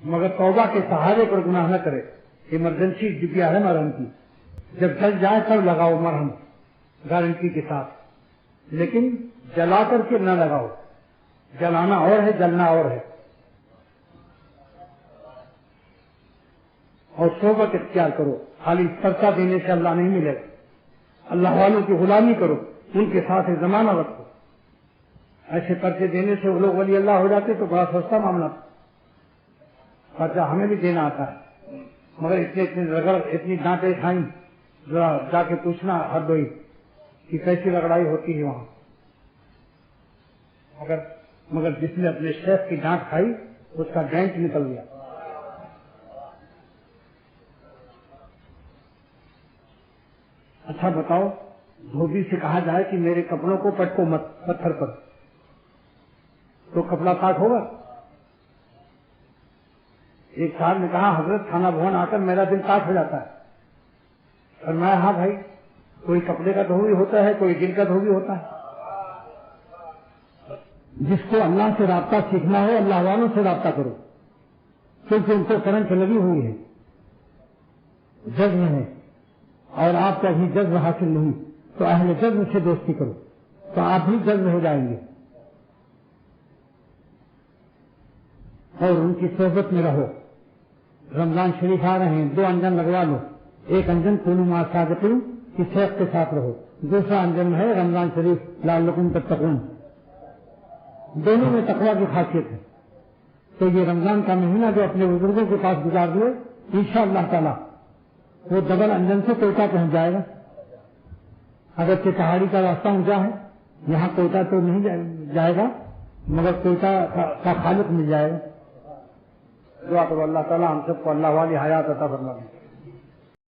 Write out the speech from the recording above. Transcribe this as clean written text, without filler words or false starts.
مگر توبہ کے سہارے پر گناہ نہ کرے. ایمرجنسی ڈبیا ہے مرہم کی, جب جل جائے تب لگاؤ مرہم گارنٹی کے ساتھ, لیکن جلا کر کے نہ لگاؤ. جلانا اور ہے, جلنا اور ہے. اور صحبت اختیار کرو, خالی پرچہ دینے سے اللہ نہیں ملے گا. اللہ والوں کی غلامی کرو, ان کے ساتھ زمانہ رکھو. ایسے پرچے دینے سے وہ لوگ ولی اللہ ہو جاتے تو بڑا سستا معاملہ. پرچہ ہمیں بھی دینا آتا ہے, مگر اتنے رگڑ اتنی ڈانٹیں کھائیں, ذرا جا کے پوچھنا ہر دوئی کہ کیسی رگڑائی ہوتی ہے وہاں. مگر جس نے اپنے شیخ کی ڈانٹ کھائی اس کا ڈینٹ نکل گیا. اچھا بتاؤ, دھوبی سے کہا جائے کہ میرے کپڑوں کو پٹکو مت پتھر پر, تو کپڑا پاک ہوگا؟ ایک صاحب نے کہا حضرت کھانا بھون آ کر میرا دل پاک ہو جاتا ہے. اور میں ہاں بھائی, کوئی کپڑے کا دھوبی ہوتا ہے, کوئی دل کا دھوبی ہوتا ہے. جس کو اللہ سے رابطہ سیکھنا ہے اللہ والوں سے رابطہ کرو, کیونکہ ان کو کرنٹ لگی ہوئی ہے, جذب ہے, اور آپ کو ابھی جذب حاصل نہیں, تو اہل جذب سے دوستی کرو تو آپ بھی جذب ہو جائیں گے اور ان کی صحبت میں رہو. رمضان شریف آ رہے ہیں, 2 انجن لگوا لو. ایک انجن کونوا مع الصادقین کی شیخ کے ساتھ رہو, دوسرا انجن ہے رمضان شریف لعلکم تتقون. دونوں میں تقویٰ کی خاصیت ہے. تو یہ رمضان کا مہینہ جو اپنے بزرگوں کے پاس گزار دیے, انشاءاللہ تعالی وہ ڈبل انجن سے کوئٹہ پہنچ جائے گا. اگرچہ پہاڑی کا راستہ اونچا ہے, یہاں کوئٹہ تو نہیں جائے گا, مگر کوئٹہ کا خالق مل جائے گا. دعا کرو اللہ تعالیٰ ہم سب کو اللہ والی حیات عطا فرمائے.